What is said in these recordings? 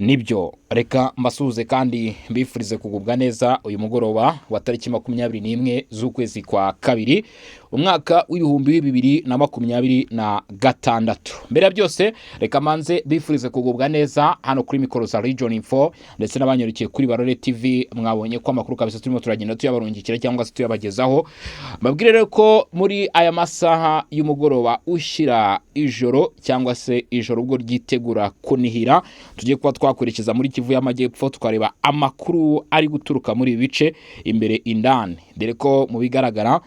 nibyo reka mbasuhuze kandi mbifurize kugubwa neza uyu mugoroba wa tariki 21 z'ukwezi kwa kabiri umwaka w'ibihumbi 2026. Mbere ya byose reka manze bifurize kugubwa neza hano kuri mikoro za Region Info ndetse n'abanyurukiye kuri Barore TV. Mwabonye ko amakuru kabisa turimo turagenda tuyabarungikira cyangwa se tuyabagezaho. Mbabwire rero ko muri aya masaha y'umugoroba ushira ijoro cyangwa se ijoro ubwo ryitegura kunihira, tugiye kuba twakurikiza muri Kivu y'Amajyepfo tukareba amakuru ari guturuka muri bice imbere indani, dore ko mu bigaragara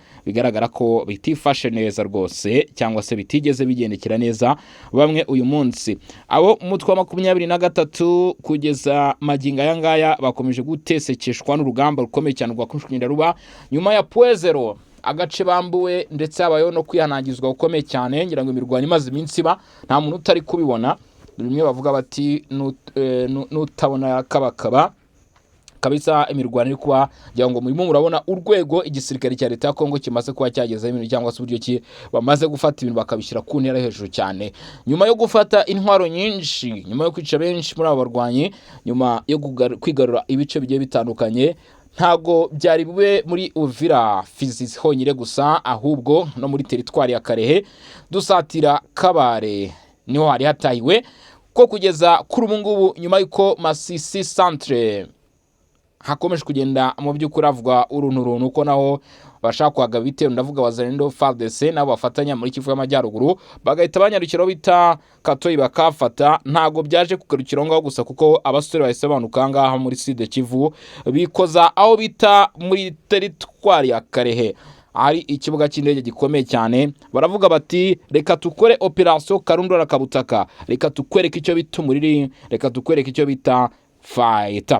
ko bitifashe neza rwose cyangwa se bitigeze bigendekera neza bamwe uyu munsi. Abo umutwe wa 23 kugeza maginga yangaya bakomeje gutesekeshwa n'urugamba rukomeye cyane rwa kushwinda ruba nyuma ya Puezero, agace bambuwe ndetse abayo no kwihanagizwa ukomeye cyane. Ngira ngo imirwano imaze iminsi ba nta muntu utari kubibona. Rimwe bavuga bati nutabona kabakaba kabisa imirwano iri kuba ngira ngo murimo murabona urwego igisirikare cya leta ya Kongo kimaze kuba cyageza ibintu cyangwa se uburyo ki bamaze gufata ibintu bakabishyira ku ntera hejuru cyane, nyuma yo gufata intwaro nyinshi, nyuma yo kwica benshi muri abo barwanyi, nyuma yo kwigarura ibice bigiye bitandukanye. Ntago byari bube muri Uvira Fizi honyine gusa, ahubwo no muri teritwari ya Karehe dusatira Kabare niho hari hatahiwe ko kugeza kuri ubu ngubu, nyuma yuko Masisi Centre hakomeje kugenda mu by'ukuri avugwa urunturuntu uko naho bashaka kwaga bitero, ndavuga Wazalendo FARDC nabo bafatanya muri Kivu y'Amajyaruguru bagahita banyarukira bita Katoyi bakafata. Ntago byaje kugarukira ngaho gusa kuko abasore bahise banuka ngaha muri Sud Kivu bikoza aho bita muri teritwari ya Karehe ari ikibuga cy'indege gikomeye cyane. Baravuga bati reka tukore operation Karundura Kabutaka, reka tukwereke icyo bita umuriri, reka tukwereke icyo bita fight.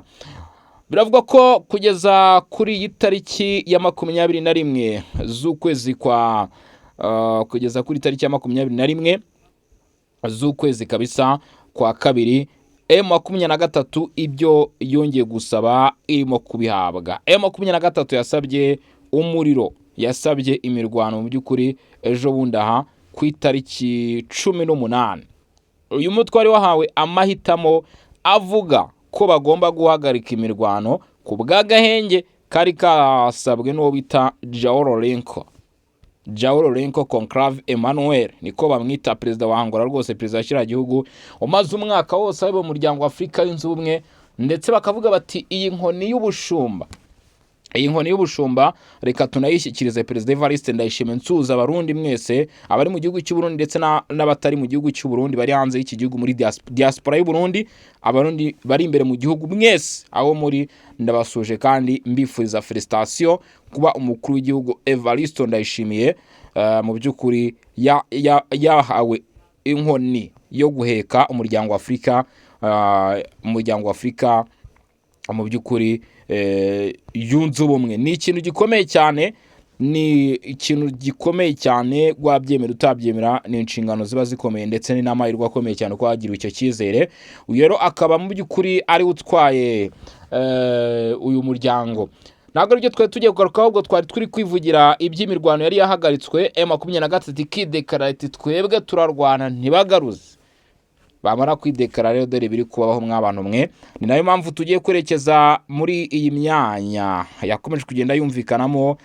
Biravuga ko kugeza kuri iyi tariki ya 21 z'ukwezi kwa kugeza kuri tariki ya 21 z'ukwezi kabisa kwa kabiri, M23 ibyo yongeye gusaba irimo kubihabwa. M23 yasabye umuriro, yasabye imirwano mu by'ukuri ejo bundaha ku itariki 18. Uyu mutwari wahawe amahitamo avuga ko bagomba guhagarika imirwano ku bw'agahenge kari kasabwe n'uwo bita Joao Lourenço Conclave Emmanuel, niko bamwita, perezida wa Angola rwose, perezida w'ikiriya gihugu umaze umwaka wose ari mu muryango wa Afurika yunze ubumwe. Ndetse bakavuga bati iyi nkoni y'ubushumba reka tunayishyikirize Perezida Evariste Ndayishimiye. Nsuza abarundi mwese, abari mu gihugu cy'u Burundi ndetse n'abatari mu gihugu cy'u Burundi, bari hanze y'iki gihugu muri diaspora y'u Burundi, abarundi bari imbere mu gihugu mwese aho muri, ndabasuje kandi mbifuriza felicitation kuba umukuru w'igihugu Evariste Ndayishimiye mu by'ukuri yahawe inkoni yo guheka umuryango wa Afurika mu by'ukuri yunze ubumwe. Ni ikintu gikomeye cyane, ni ikintu gikomeye cyane, gwabyemera utabyemera ni inshingano ziba zikomeye ndetse ni n'amahirwe akomeye cyane ko hagira icyo cyizere. Uyu rero akaba mu by'ukuri ari utwaye uyu muryango. Ntabwo aribyo twari tugiye kugaruka, ahubwo twari turi kwivugira iby'imirwano yari yahagaritswe. M23 ikidekara iti twebwe turarwana ntibagaruze, bamara kwidekara rero dore biri kubaho mw'abantu mwe. Ni nayo mpamvu tugiye kwerekeza muri iyi myanya yakomeje kugenda yumvikanamo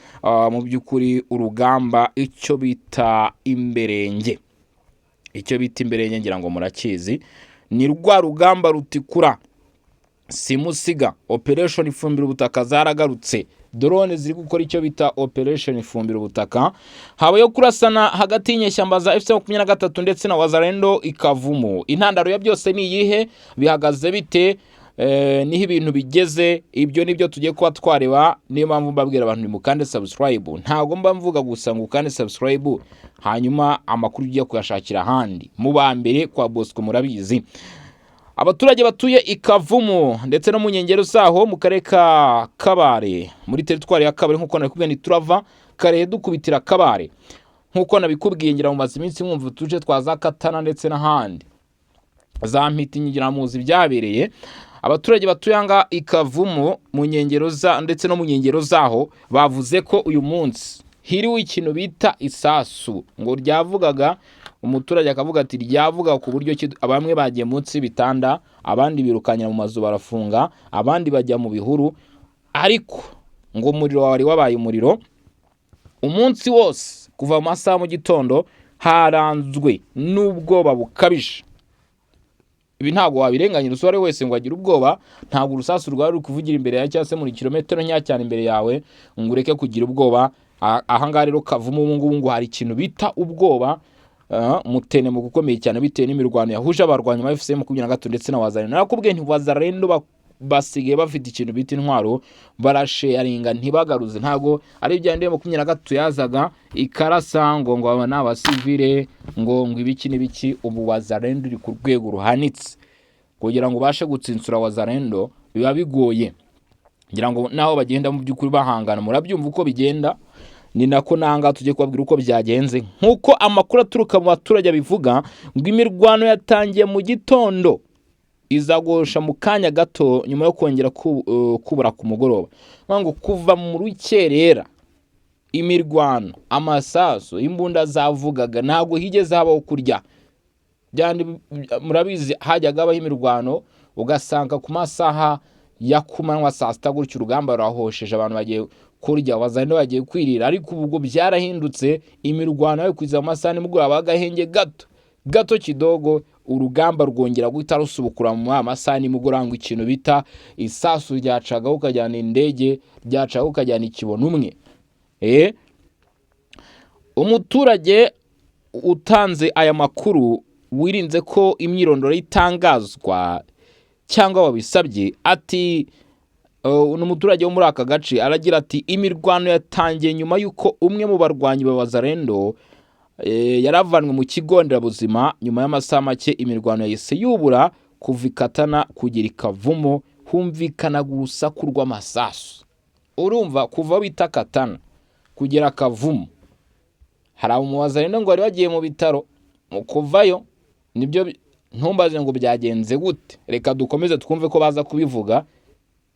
mu by'ukuri urugamba, icyo bita imberenge. Ngira ngo murakizi, ni rwa rugamba rutikura simusiga. Operation Ifumbira Ubutaka zaragarutse, drone ziri gukora icyo bita Operation Ifumbira Ubutaka. Habayo kurasana hagati y'inyeshyamba za FC23 ndetse na Wazalendo ikavumu. Intandaro ya byose ni iyihe? Bihagaze bite? Niho ibintu bigeze? Ibyo nibyo tugiye kuba twareba. Niyo mpamvu mbabwira abantu mukande subscribe. Ntago mba mvuga gusa ngo ukande subscribe hanyuma amakuru ugiye kuyashakira handi mu bambere kwa Bosco. Murabizi abaturage batuye ikavumu ndetse no mu nkengero zaho mu karere ka Kabare muri teritwari ya Kabare, nkuko nakubwiye ni turava Karehe dukubitira Kabare, nkuko nabikubwiye ngira mu mazi iminsi mwumva tuje twaza Katana ndetse n'ahandi za mpiti ngira muzi byabereye. Abaturage batuyanga ikavumu mu nkengero ndetse no mu nkengero zaho bavuze ko uyu munsi hiriwe ikintu bita isasu, ngo ryavugaga umuturage akavuga ati ryavuga ku buryo bamwe bagiye munsi bitanda abandi birukanyira mu mazu barafunga, abandi bajya mu bihuru, ariko ngo umuriro wari wabaye umuriro umunsi wose kuva mu masaha mu gitondo haranzwe n'ubwoba bukabije. Ibi ntabwo wabirenganyira usore wese ngo agire ubwoba, ntabwo urusasu rwari ruri kuvugira imbere yawe cyangwa se muri kilometero nkeya cyane imbere yawe ngo ureke kugira ubwoba. Aha ngaha rero Kavumu ubu ngubu ngo hari ikintu bita ubwoba, mutene mu gukomeye cyane bitewe n'imirwano yahuje abarwanyi ba FCM 23 ndetse na Wazalendo. Nakubwiye nti Wazalendo basigaye bafite ikintu bita intwaro, barasharinga ntibagaruze. Ntago ari bya ndende 23 yazaga ikarasa ngo abana abasivile ngo ibiki n'ibiki. Ubu Wazalendo iri ku rwego ruhanitse, kugira ngo bashe gutsinsura Wazalendo biba bigoye. Ngira ngo naho bagenda mu byukuri bahangana, murabyumva uko bigenda. Ni nako nanga tujye kubabwira uko byagenze, nkuko amakuru aturuka mu baturage bivuga ngo imirwano yatangiye mu gitondo izagosha mu kanya gato nyuma yo kongera kubura ku mugoroba. Ngo kuva mu rukerera imirwano, amasaso, imbunda zavugaga, ntabwo higeze habaho kurya. Byandi murabizi hajyaga abaho imirwano ugasanga ku masaha ya kumanywa saa sita gutyo urugamba rurahosheje, abantu bagiye kurya, Wazalendo bagiye kwirira. Ariko ubwo byarahindutse, imirwano yo kwiza amasaha nimugoroba agahenge gato kidogo, urugamba rwongera guhita rusubukura mu amasaha nimugoroba. Ngo ikintu bita isasu ryacaga ukajyana indege, ryacaga ukajyana ikibono umwe. Umuturage utanze aya makuru wirinze ko imyirondoro itangazwa cyangwa wabisabye, ati umuturage wo muri aka gace aragira ati imirwano yatangiye nyuma yuko umwe mu barwanyi ba Wazalendo yaravanwe mu kigo nderabuzima. Nyuma y'amasaha make imirwano yahise yubura kuva Katana kugera Kavumu, humvikana urusaku rw'amasasu. Urumva kuva bita Katana kugera Kavumu hari abo mu Wazalendo ngo bari bagiye mu bitaro, mu kuvayo nibyo ntumbaze ngo byagenze gute. Reka dukomeze twumve ko baza kubivuga.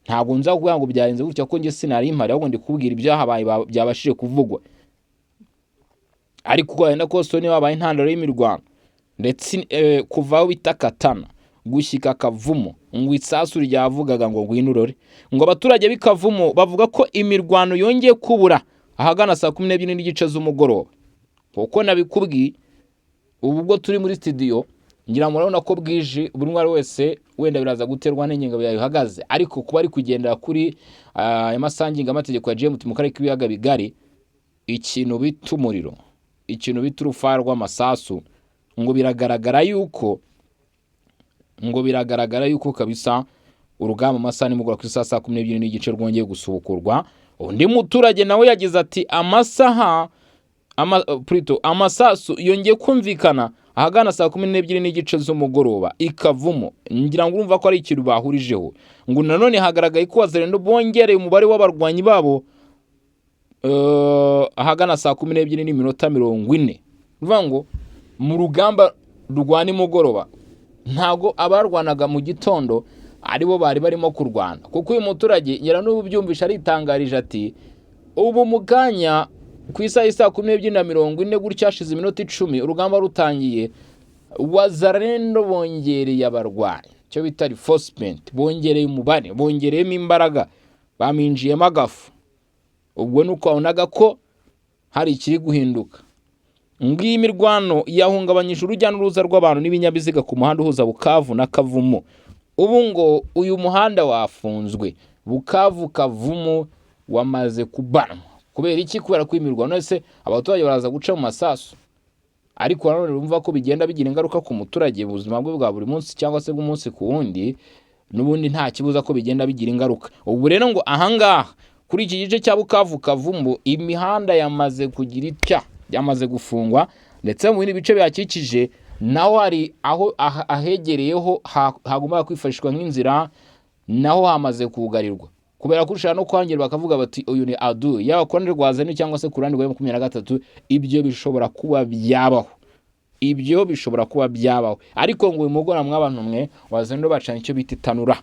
Ntabwo nza kuvuga ngo byagenze gutya ko nge sinari impari, ahubwo ndi kubwira ibyahabaye byabashije kuvugwa. Ariko wenda ko Soni babaye intandaro y'imirwano ndetse kuvaho bita Katana gushyika Kavumu ngo isasu ryavugaga ngo ngwinurore. Ngo abaturage b'Ikavumu bavuga ko imirwano yongeye kubura ahagana saa 12 n'igice z'umugoroba. Kuko nabikubwiye ubwo turi muri studio, ngira murabona ko bwije buri mwari wese wenda biraza guterwa n'ingingo yayihagaze. Ariko kuba ari kugendera kuri amasanginga amategeko ya GMT mu karere k'ibiyaga bigari, ikintu bita umuriro, ikintu bita urufa rw'amasasu, ngo biragaragara yuko kabisa urugamba amasaha nimugora ku saa 12 n'igice rwongeye gusubukurwa. Undi muturage nawe yagize ati amasasu yongeye kumvikana ahagana saa 12 n'igice z'umugoroba Ikavumu. Ngira ngo urumva ko ari ikintu bahurijeho. Ngo nanone hagaragaye ko Wazalendo bongereye umubare w'abarwanyi babo ahagana saa 12:40. Uvuga ngo mu rugamba rwani mugoroba ntago abarwanaga mu gitondo aribo bari barimo kurwana. Kuko uyu muturage yara n'ubyumvisha aritangarije ati ubu muganya ku isaha 12:40 gutya hashize iminota 10 urugamba rutangiye, Wazalendo bongereye abarwanyi, cyo bita reinforcement, bongereye umubare, bongereyemo imbaraga, baminjiyemo agafu. Ubwo nuko abonaga ko hari ikiri guhinduka. Ngiyi imirwano yahungabanyije urujya n'uruza rw'abantu n'ibinyabiziga ku muhanda uhuza Bukavu na Kavumu. Ubu ngo uyu muhanda wafunzwe, Bukavu Kavumu wamaze kubanwa. Kubera iki? Kubera ko imirwano ese abaturage baraza guca mu masasu. Ariko nanone urumva ko bigenda bigira ingaruka ku muturage ubuzima bwe bwa buri munsi cyangwa se bw'umunsi ku wundi, n'ubundi nta kibuza ko bigenda bigira ingaruka. Ubu rero ngo ahangaha kuri iki gice cya Bukavu Kavumu imihanda yamaze kugira icya, yamaze gufungwa, ndetse mu bindi bice byakikije naho hari aho ahegereyeho hagomba kwifashishwa nk'inzira, naho hamaze kugarirwa. Kubera ko ushaka no kwangirwa bakavuga bati uyu ni adu yaba konde rwazane cyangwa se kurandi rwa 23. Ibyo bishobora kuba byabaho, ariko ngo umugora mw'abantu mwe Wazalendo bacana icyo bita itanura.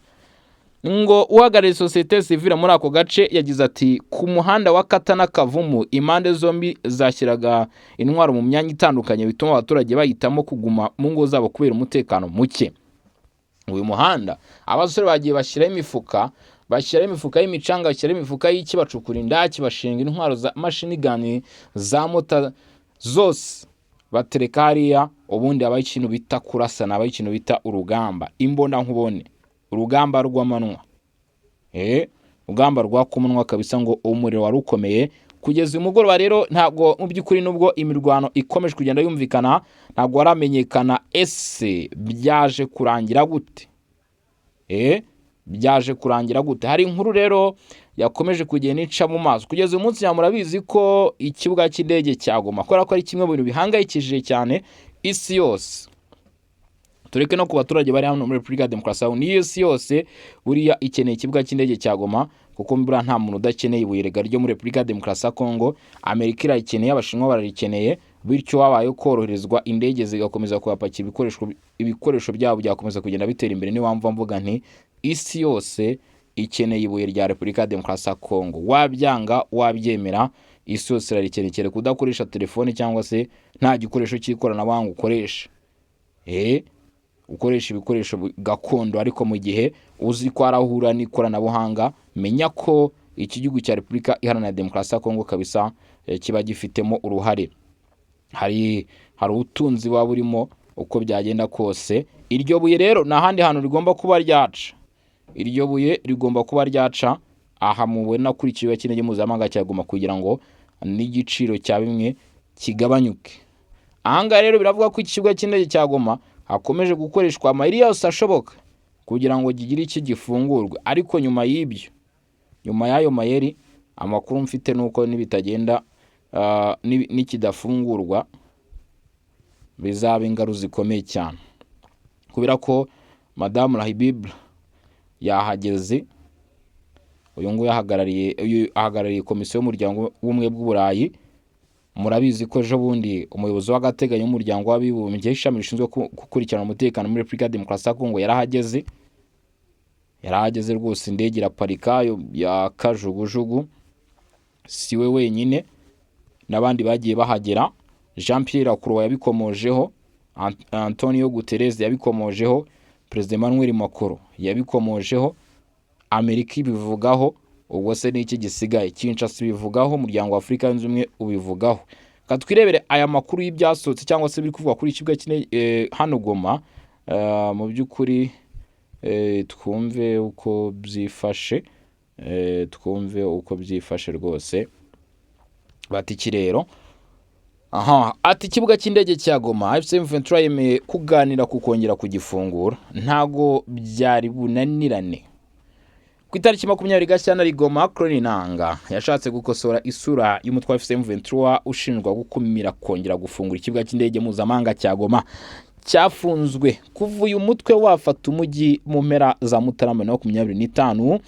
Ngo uhagarariye societe civile muri ako gace yagize ati ku muhanda wa Katana Kavumu impande zombi zashyiraga intwaro mu myanya itandukanye bituma abaturage bahitamo kuguma mu ngo zabo kubera umutekano muke. uyu muhanda abasore bagiye bashyiraho imifuka y'imicanga, bashyiraho imifuka y'iki, bacukura indaki, bashinga intwaro za machine gun za mota zose batereka hariya. Ubundi habaho ikintu bita kurasana, habaho ikintu bita urugamba, imbona nkubone, urugamba rw'amanywa, urugamba rwakumunwa kabisa, ngo umuriro wari ukomeye kugeza uyu mugoroba. Rero ntabwo mu by'ukuri nubwo imirwano ikomeje kugenda yumvikana, ntabwo waramenyekana ese byaje kurangira gute. Byaje kurangira gute? Hari inkuru rero yakomeje kugenda ica mu maso kugeza uyu munsi. Murabizi ko ikibuga cy'indege cya Goma, kubera ko ari kimwe mu bintu bihangayikishije cyane isi yose, tureke no ku baturage bari hano muri Repubulika ya Demokarasi ya Kongo, isi yose buriya ikeneye ikibuga cy'indege cya Goma, kuko mbura nta muntu udakeneye ibuye ryo muri Repubulika ya Demokarasi ya Kongo. Amerika irayikeneye, Abashinwa bararikeneye, bityo wabaye koroherezwa indege zigakomeza kuhapakira ibikoresho byabo byakomeza kugenda bitera imbere. Niyo mpamvu mvuga nti isi yose ikeneye ibuye rya Repubulika ya Demokarasi ya Kongo, wabyanga wabyemera, isi yose irarikeneye. Kudakoresha telefone cyangwa se nta gikoresho cy'ikoranabuhanga ukoresha, ukoresha ibikoresho gakondo, ariko mu gihe uzi ko arahura n'ikoranabuhanga, menya ko iki gihugu cya Repubulika Iharanira Demokarasi ya Kongo kabisa kiba gifitemo uruhare. Hari ubutunzi waba burimo uko byagenda kose. Iryo buye rero nta handi hantu rigomba kuba ryaca, iryo buye rigomba kuba ryaca aha mubona kuri ikibuga cy'indege mpuzamahanga cya Goma, kugira ngo n'igiciro cya bimwe kigabanyuke. Ahangaha rero biravuga ko ikibuga cy'indege cya Goma hakomeje gukoreshwa amayeri yose ashoboka kugira ngo gigire iki gifungurwe, ariko nyuma y'ayo mayeri, amakuru mfite nuko nibitagenda nikidafungurwa bizaba ingaruka zikomeye cyane, kubera ko Madamu Rahibib yahageze. Uyu nguyu ahagarariye komisiyo y'umuryango w'ubumwe bw'Uburayi. Murabizi ko ejo bundi umuyobozi w'agateganyo w'umuryango w'abibumbye ishami rishinzwe gukurikirana umutekano muri Repubulika ya Demokarasi ya Kongo yarahageze rwose. Indege iraparika ya kajugujugu, siwe wenyine, n'abandi bagiye bahagera. Jean Pierre Akuruwa yabikomojeho, Antonio Guterres yabikomojeho, Perezida Emmanuel Macron yabikomojeho, Amerika ibivugaho. Ubwo se n'iki gisigaye? Kinshasa ibivugaho, umuryango wa Afurika yunze ubumwe ubivugaho. Katwirebere aya makuru y'ibyasohotse cyangwa se biri kuvuga kuri ikibuga hano Goma. Mu by'ukuri twumve uko byifashe, rwose. Bati iki rero, ati ikibuga cy'indege cya Goma M23 yemeye kuganira ku kongera kugifungura, ntago byari bunanirane. Ku itariki 20 Gashyantare Goma, Claude Nanga yashatse gukosora isura y'umutwe wa M23 ushinjwa gukumira kongera gufungura ikibuga cy'indege mpuzamahanga cya Goma cyafunzwe kuva uyu mutwe wafata umujyi mu mpera za Mutarama 2025,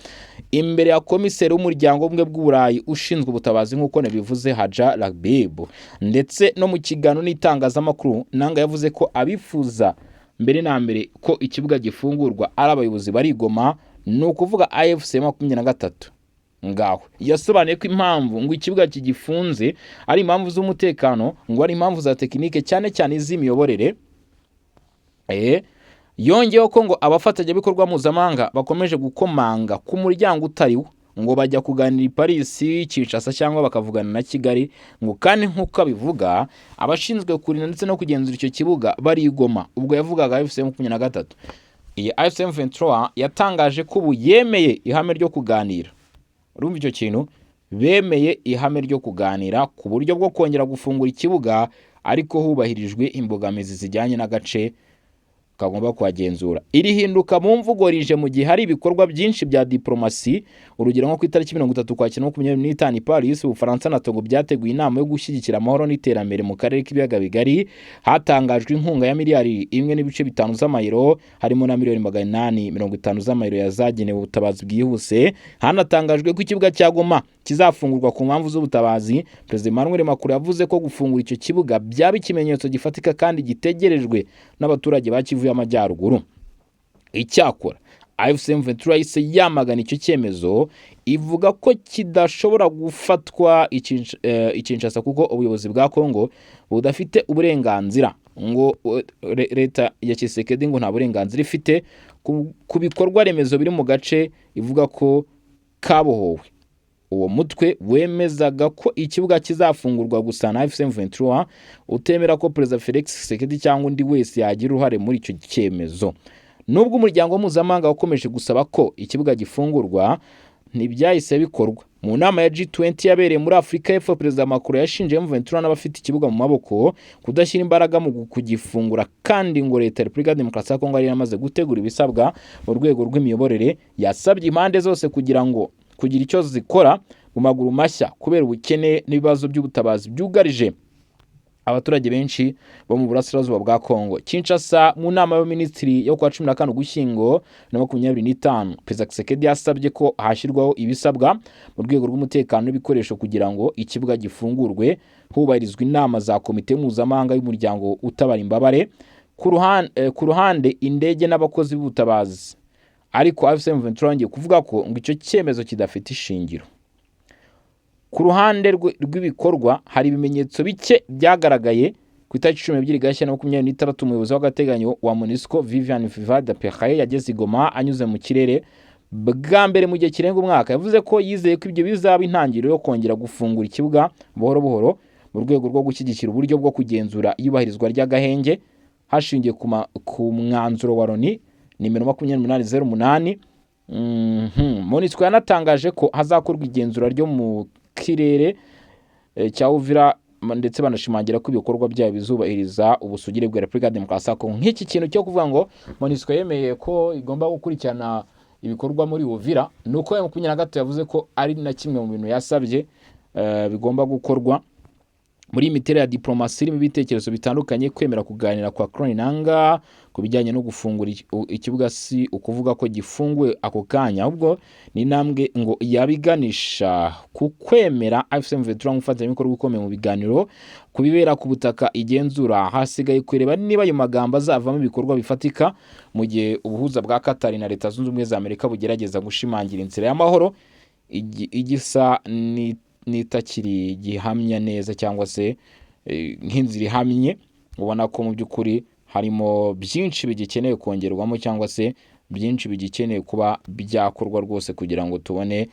imbere ya komiseri w'umuryango w'ubumwe bw'Uburayi ushinzwe ubutabazi nk'uko nabivuze Haja Rahibib. Ndetse no mu kiganiro n'itangazamakuru, Nanga yavuze ko abifuza mbere na mbere ko ikibuga gifungurwa ari abayobozi bari Goma, ni ukuvuga AFC 23. Ngaho yasobanuye ko impamvu ngo ikibuga kigifunze ari impamvu z'umutekano, ngo ari impamvu za tekinike cyane cyane iz'imiyoborere. Yongeyeho ko ngo abafatanyabikorwa mpuzamahanga bakomeje gukomanga ku muryango utariwo, ngo bajya kuganira i Paris, Kinshasa cyangwa bakavugana na Kigali, ngo kandi nk'uko abivuga abashinzwe kurinda ndetse no kugenzura icyo kibuga bari i Goma. Ubwo yavugaga AFC 23. Iyi AFC 23 yatangaje ko ubu yemeye ihame ryo kuganira. Urumva icyo kintu? Bemeye ihame ryo kuganira ku buryo bwo kongera gufungura ikibuga, ariko hubahirijwe imbogamizi zijyanye n'agace kagomba kuhagenzura. Iri hinduka mu mvugo rije mu gihe hari ibikorwa byinshi bya diplomasi. Urugero nko ku itariki 30 Ukwakira 2025 Paris, Ubufaransa na Togo byateguye inama yo gushyigikira amahoro n'iterambere mu karere k'ibiyaga bigari. Hatangajwe inkunga ya miliyari 1.5 z'amayero, harimo na miliyoni 850 z'amayero yazagenewe ubutabazi bwihuse. Hanatangajwe ko ikibuga cya Goma kizafungurwa ku mpamvu z'ubutabazi. Perezida Emmanuel Macron yavuze ko gufungura icyo kibuga byaba ikimenyetso gifatika kandi gitegerejwe n'abaturage ba Kivu y'Amajyaruguru. Icyakora AFC 23 yahise yamagana icyo cyemezo, ivuga ko kidashobora gufatwa Kinshasa kuko ubuyobozi bwa Kongo budafite uburenganzira, ngo leta ya Tshisekedi ngo nta burenganzira ifite ku bikorwa remezo biri mu gace ivuga ko kabohowe. Uwo mutwe wemezaga ko ikibuga kizafungurwa gusa na M23 utemera ko Perezida Felix Tshisekedi cyangwa undi wese yagira uruhare muri icyo cyemezo. Nubwo umuryango mpuzamahanga wakomeje gusaba ko ikibuga gifungurwa, ntibyahise bikorwa. Mu nama ya G20 yabereye muri Afurika y'Epfo, Perezida Macron yashinje M23 n'abafite ikibuga mu maboko kudashyira imbaraga mu kugifungura, kandi ngo leta ya Repubulika ya Demokarasi ya Kongo yari yamaze gutegura ibisabwa mu rwego rw'imiyoborere. Yasabye impande zose kugira icyo zikora mu maguru mashya kubera ubukene n'ibibazo by'ubutabazi byugarije abaturage benshi bo mu burasirazuba bwa Kongo. Kinshasa, mu nama y'abaminisitiri yo kwa 15 Ugushyingo na 2025, Perezida Tshisekedi yasabye ko hashyirwaho ibisabwa mu rwego rw'umutekano n'ibikoresho kugira ngo ikibuga gifungurwe, hubahirizwa inama za komite mpuzamahanga y'umuryango utabara imbabare, ku ruhande indege n'abakozi b'ubutabazi. Ariko M23 yongeye kuvuga ko ngo icyo cyemezo kidafite ishingiro. Ku ruhande rw'ibikorwa hari ibimenyetso bike byagaragaye. Ku itariki 12 Gashyantare 2026, umuyobozi w'agateganyo wa MONUSCO Viviane Fivada-Pehaye yageze i Goma anyuze mu kirere bwa mbere mu gihe kirenga umwaka. Yavuze ko yizeye ko ibyo bizaba intangiriro yo kongera gufungura ikibuga buhoro buhoro mu rwego rwo gushyigikira uburyo bwo kugenzura iyubahirizwa ry'agahenge hashingiye ku mwanzuro wa Loni nimero 2808. MONUSCO yanatangaje ko hazakorwa igenzura ryo mu kirere cya Uvira, ndetse banashimangira ko ibikorwa byayo bizubahiriza ubusugire bwa Repubulika ya Demokarasi ya Kongo. Nk'iki kintu cyo kuvuga ngo MONUSCO yemeye ko igomba gukurikirana ibikorwa muri Uvira, nuko M23 yavuze ko ari na kimwe mu bintu yasabye bigomba gukorwa muri imiterere ya diplomasi irimo ibitekerezo bitandukanye. Kwemera kuganira kwa Kroninanga ku bijyanye no gufungura ikibuga si ukuvuga ko gifunguwe ako kanya, ahubwo ni intambwe ngo yabiganisha ku kwemera M23 nk'umufatanyabikorwa ukomeye mu biganiro ku bibera ku butaka igenzura. Hasigaye kureba niba ayo magambo azavamo ibikorwa bifatika, mu gihe ubuhuza bwa Qatar na Leta Zunze Ubumwe za Amerika bugerageza gushimangira inzira y'amahoro igisa nitakiri gihamya neza, cyangwa se nk'inzira ihamye. Ubona ko mu by'ukuri harimo byinshi bigikeneye kongerwamo, cyangwa se byinshi bigikeneye kuba byakorwa rwose kugira ngo tubone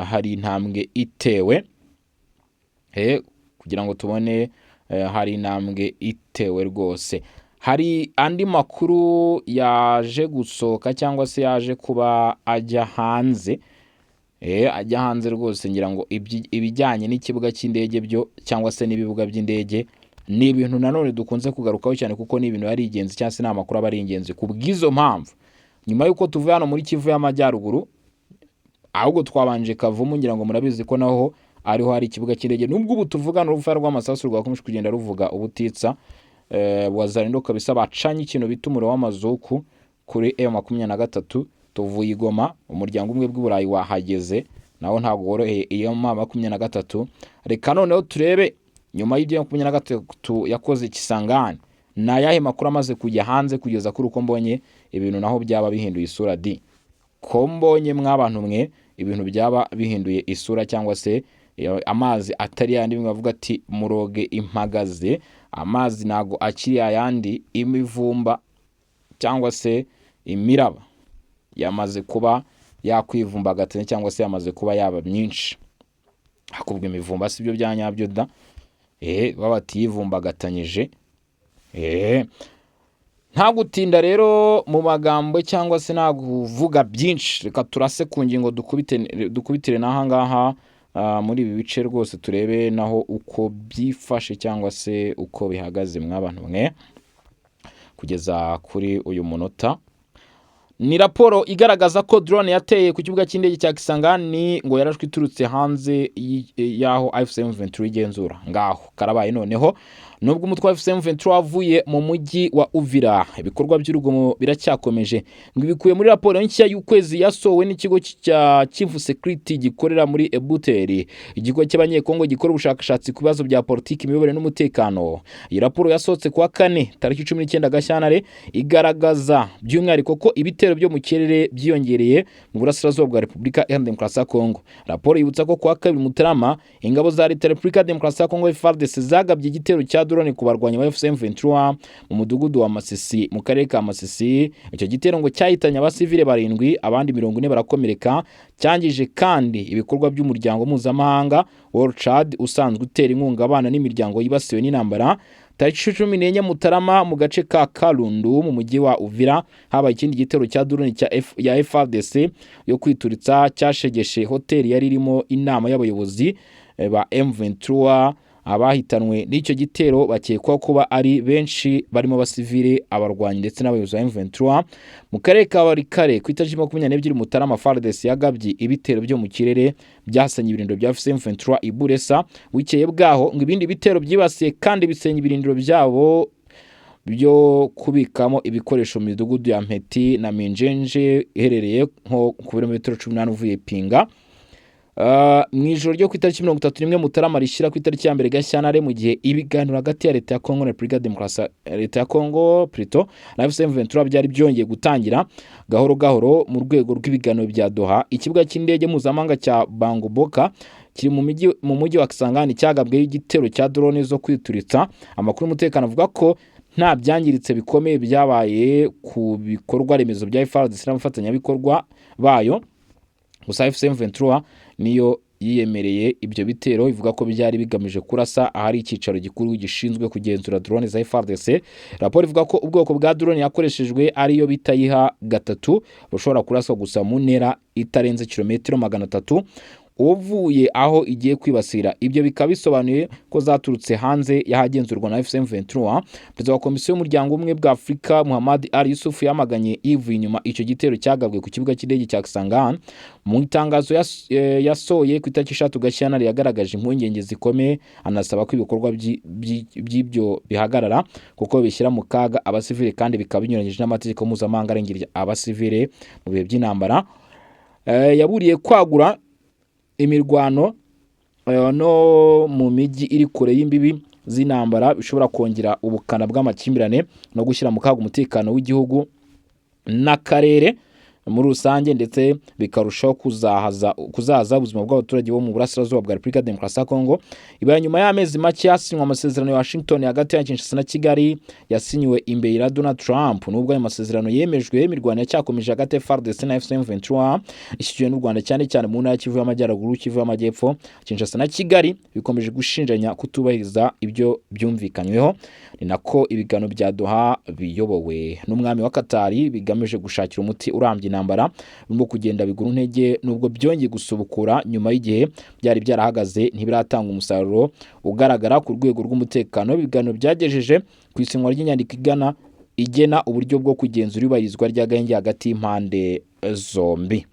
hari intambwe itewe, kugira ngo tubone hari intambwe itewe rwose. Hari andi makuru yaje gusohoka cyangwa se yaje kuba ajya hanze rwose. Ngira ngo ibijyanye n'ikibuga cy'indege byo cyangwa se n'ibibuga by'indege ni ibintu nanone dukunze kugarukaho cyane, kuko ni ibintu ari ingenzi, cyangwa se n'amakuru aba ari ingenzi. Ku bw'izo mpamvu, nyuma y'uko tuvuye hano muri Kivu y'Amajyaruguru, ahubwo twabanje Kavumu, ngira ngo murabizi ko naho ariho hari ikibuga cy'indege. Nubwo ubu tuvugana urufaya rw'amasasu rwakomeje kugenda ruvuga ubutitsa, wazarindo kabisa bacanye ikintu bita umuriro w'amazuku kuri M23. Tuvuye i Goma, umuryango umwe bw'Uburayi wahageze, naho ntabwo woroheye iyo M23. Reka noneho turebe nyuma y'ibyo M23 yakoze Kisangani, na yahe makuru amaze kujya hanze kugeza kuri uko mbonye ibintu naho byaba bihinduye isura ko mbonye mw'abantu mwe ibintu byaba bihinduye isura, cyangwa se amazi atari yandi bimwe bavuga ati muroge impagaze. Amazi nago akiri ayandi, imivumba cyangwa se imiraba yamaze kuba yakwivumbagatanya, cyangwa se yamaze kuba yaba myinshi. Hakubwa imivumba si byo byanyabyo da, babati yivumbagatanyije. Nta gutinda rero mu magambo cyangwa se nta kuvuga byinshi, reka turase ku ngingo dukubitire n'aha ngaha muri ibi bice rwose, turebe naho uko byifashe cyangwa se uko bihagaze mw'abantu mwe kugeza kuri uyu munota. Ni raporo igaragaza ko drone yateye ku kibuga cy'indege cya Kisangani ngo yarashwe iturutse hanze yaho M23 igenzura. Ngaho karabaye noneho. Nubwo umutwe wa M23 wavuye mu mujyi wa Uvira, ibikorwa by'urugomo biracyakomeje. Ngo bikuye muri raporo nshya y'ukwezi yasowe n'ikigo cya Kivu Security gikorera muri Ebuteri, ikigo cy'abanyekongo gikora ubushakashatsi ku bibazo bya politiki, imiyoborere n'umutekano. Iyi raporo yasohotse kuwa 4 tariki 19 Gashyantare igaragaza by'umwihariko ko ibitero ibitero byo mu kirere byiyongereye mu burasirazuba bwa Repubulika Iharanira Demokarasi ya Kongo. Raporo yibutsa ko kuwa 2 Mutarama ingabo za leta ya Repubulika ya Demokarasi ya Kongo FARDC zagabye igitero cya drone ku barwanyi ba M23 mu mudugudu wa Masisi mu karere ka Masisi. Icyo gitero ngo cyahitanye abasivile 7 abandi 40 barakomereka, cyangije kandi ibikorwa by'umuryango mpuzamahanga World Child usanzwe utera inkunga abana n'imiryango yibasiwe n'intambara. Tariki 14 Mutarama mu gace ka Kalundu mu mujyi wa Uvira habaye ikindi gitero cya drone ya FARDC yo kwituritsa cyashegeshe hoteli yari irimo inama y'abayobozi ba M23. Abahitanwe n'icyo gitero bakekwa kuba ari benshi barimo abasivile, abarwanyi ndetse n'abayobozi ba M23. Mu karere ka Barikare ku itariki 22 Mutarama FARDC yagabye ibitero byo mu kirere byasanye ibirindiro bya M23 Iburesa. Bukeye bwaho ngo ibindi bitero byibasiye kandi bisenya ibirindiro byabo byo kubikamo ibikoresho mu midugudu ya Mpeti na Minjenje iherereye nko ku birometero 18 uvuye Pinga. Mu ijoro ryo ku itariki 31 Mutarama rishyira ku itariki ya 1 Gashyantare mu gihe ibiganiro hagati ya leta ya Kongo na Repubulika ya Demokarasi leta ya Kongo Prito na M23 byari byongeye gutangira gahoro gahoro mu rwego rw'ibiganiro bya Doha. Ikibuga cy'indege mpuzamahanga cya Bangoboka kiri mu mujyi wa Kisangani cyagabweho igitero cya drone zo kwituritsa. Amakuru y'umutekano avuga ko nta byangiritse bikomeye byabaye ku bikorwa remezo bya FARDC n'abafatanyabikorwa bayo. Gusa M23 niyo yiyemereye ibyo bitero ivuga ko byari bigamije kurasa ahari icyicaro gikuru gishinzwe kugenzura drone za FARDC. Raporo ivuga ko ubwoko bwa drone yakoreshejwe ariyo bitayiha gatatu bushobora kuraswa gusa mu ntera itarenze kilometero 300 uvuye aho igiye kwibasira. Ibyo bikaba bisobanuye ko zaturutse hanze yahagenzurwa na M23. Perezida wa Komisiyo y'Umuryango Ubumwe bwa Afurika Muhammad Ali Yusuf yamaganye ivuye inyuma icyo gitero cyagabwe ku kibuga cy'indege cya Kisangani. Mu itangazo yasohoye ku itariki 3 Gashyantare yagaragaje impungenge zikomeye, anasaba ko ibikorwa by'ibyo bihagarara kuko bishyira mu kaga abasivile kandi bikaba binyuranyije n'amategeko mpuzamahanga arengera abasivile mu bihe by'intambara. Yaburiye kwagura imirwano no mu mijyi iri kure y'imbibi z'intambara bishobora kongera ubukana bw'amakimbirane no gushyira mu kaga umutekano w'igihugu n'akarere muri rusange, ndetse bikarushaho kuzahaza ubuzima bw'abaturage bo mu burasirazuba bwa Repubulika ya Demokarasi ya Kongo. Ibaye nyuma y'amezi make yasinywe amasezerano ya Washington hagati ya Kinshasa na Kigali yasinyiwe imbere ya Donald Trump. Nubwo ayo masezerano yemejwe, imirwano yacyakomeje hagati ya FARDC na M23 ishyigikiwe n'u Rwanda cyane cyane mu ntara Kivu y'Amajyaruguru, Kivu y'Amajyepfo. Kinshasa na Kigali bikomeje gushinjanya kutubahiriza ibyo byumvikanyweho. Ni nako ibiganiro bya Doha biyobowe n'umwami wa Katari bigamije gushakira umuti urambye intambara birimo kugenda bigura intege, nubwo byongeye gusubukura nyuma y'igihe byari byarahagaze ntibiratanga umusaruro ugaragara ku rwego rw'umutekano. Ibiganiro byagejeje ku isinywa ry'inyandiko igena uburyo bwo kugenzura ibarizwa ry'agahenge hagati y'impande zombi.